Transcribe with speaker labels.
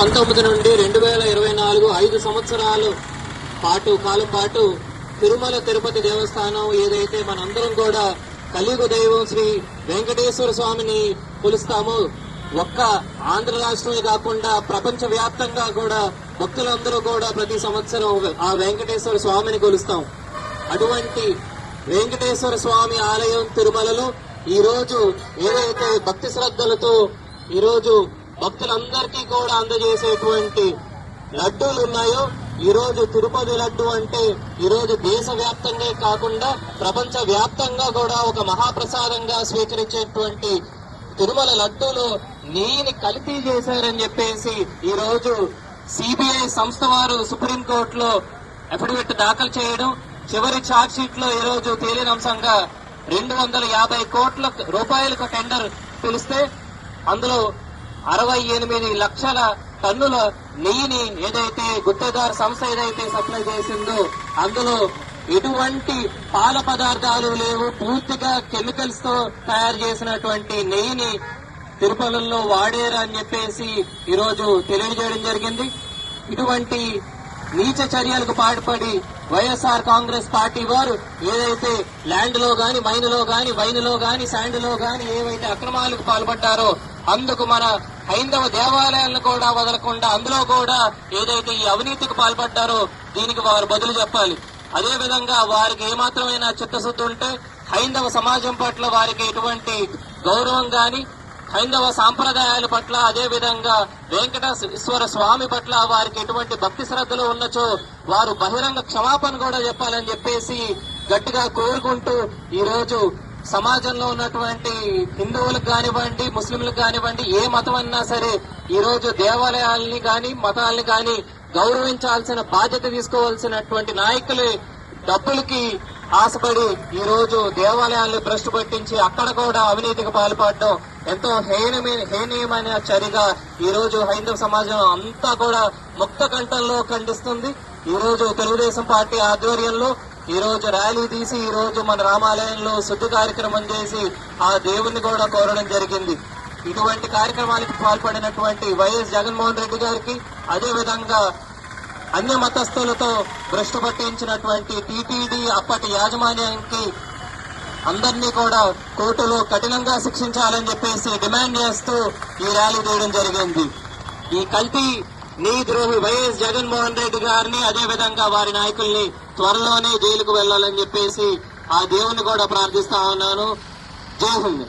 Speaker 1: 2019 నుండి 2024 5 సంవత్సరాలు కాలం పాటు తిరుమల తిరుపతి దేవస్థానం ఏదైతే మనందరం కూడా కలియుగ దైవం శ్రీ వెంకటేశ్వర స్వామిని కొలుస్తామో, ఒక్క ఆంధ్ర రాష్ట్రమే కాకుండా ప్రపంచ వ్యాప్తంగా కూడా భక్తులందరూ కూడా ప్రతి సంవత్సరం ఆ వెంకటేశ్వర స్వామిని కొలుస్తాం. అటువంటి వెంకటేశ్వర స్వామి ఆలయం తిరుమలలో ఈ రోజు ఏదైతే భక్తి శ్రద్ధలతో ఈ రోజు భక్తులందరికీ కూడా అందజేసేటువంటి లడ్డూలు ఉన్నాయో, ఈ రోజు తిరుపతి లడ్డు అంటే ఈ రోజు దేశవ్యాప్తంగా కాకుండా ప్రపంచ వ్యాప్తంగా కూడా ఒక మహాప్రసాదంగా స్వీకరించేటువంటి తిరుమల లడ్డూలో నెయ్యిని కల్తీ చేశారని చెప్పేసి ఈ రోజు సిబిఐ సంస్థ వారు సుప్రీంకోర్టులో అఫిడవిట్ దాఖలు చేయడం, చివరి ఛార్జ్ షీట్ లో ఈ రోజు తేలిన అంశంగా 250 కోట్ల రూపాయలకు టెండర్ పిలిస్తే అందులో 68 లక్షల టన్నుల నెయ్యిని ఏదైతే గుత్తేదారు సంస్థ ఏదైతే సప్లై చేసిందో అందులో ఎటువంటి పాల పదార్థాలు లేవు, పూర్తిగా కెమికల్స్ తో తయారు చేసినటువంటి నెయ్యిని తిరుపతిలో వాడారు అని చెప్పేసి ఈ రోజు తెలియజేయడం జరిగింది. ఇటువంటి నీచ చర్యలకు పాటుపడి వైఎస్ఆర్ కాంగ్రెస్ పార్టీ వారు ఏదైతే ల్యాండ్ లో గాని, మైన్ లో గాని, వైన్ లో గాని, శాండ్ లో గాని ఏవైతే అక్రమాలకు పాల్పడ్డారో అందుకు మన హైందవ దేవాలయాలను కూడా వదలకుండా అందులో కూడా ఏదైతే ఈ అవినీతికి పాల్పడ్డారో దీనికి వారు బదులు చెప్పాలి. అదే విధంగా వారికి ఏమాత్రమైనా చిత్తశుద్ధి ఉంటే హైందవ సమాజం పట్ల వారికి ఎటువంటి గౌరవం గాని, హైందవ సాంప్రదాయాల పట్ల, అదే విధంగా వెంకటేశ్వర స్వామి పట్ల వారికి ఎటువంటి భక్తి శ్రద్ధలు ఉన్నచో వారు బహిరంగ క్షమాపణ కూడా చెప్పాలని చెప్పేసి గట్టిగా కోరుకుంటూ ఈ రోజు సమాజంలో ఉన్నటువంటి హిందువులకు కానివ్వండి, ముస్లింలకు కానివ్వండి, ఏ మతం అన్నా సరే ఈ రోజు దేవాలయాల్ని గాని, మతాల్ని గాని గౌరవించాల్సిన బాధ్యత తీసుకోవాల్సినటువంటి నాయకులు డబ్బులకి ఆశపడి ఈ రోజు దేవాలయాల్ని భ్రష్టు పట్టించి అక్కడ కూడా అవినీతికి పాల్పడడం ఎంతో హేనీయమైన చర్యగా ఈ రోజు హైందవ సమాజం అంతా కూడా ముక్త కంఠంలో ఖండిస్తుంది. ఈ రోజు తెలుగుదేశం పార్టీ ఆధ్వర్యంలో ఈ రోజు ర్యాలీ తీసి ఈ రోజు మన రామాలయంలో శుద్ధి కార్యక్రమం చేసి ఆ దేవుణ్ణి కూడా కోరడం జరిగింది. ఇటువంటి కార్యక్రమాలకు పాల్పడినటువంటి వైఎస్ జగన్మోహన్ రెడ్డి గారికి, అదే విధంగా అన్య మతస్థులతో భ్రష్టు పట్టించినటువంటి టీటీడీ అప్పటి యాజమాన్యానికి అందరినీ కూడా కోర్టులో కఠినంగా శిక్షించాలని చెప్పేసి డిమాండ్ చేస్తూ ఈ ర్యాలీ తీయడం జరిగింది. ఈ కల్తీ నీ ద్రోహి వైఎస్ జగన్మోహన్ రెడ్డి గారిని, అదే విధంగా వారి నాయకుల్ని త్వరలోనే జైలుకు వెళ్లాలని చెప్పేసి ఆ దేవుని కూడా ప్రార్థిస్తా ఉన్నాను. జై హింద్.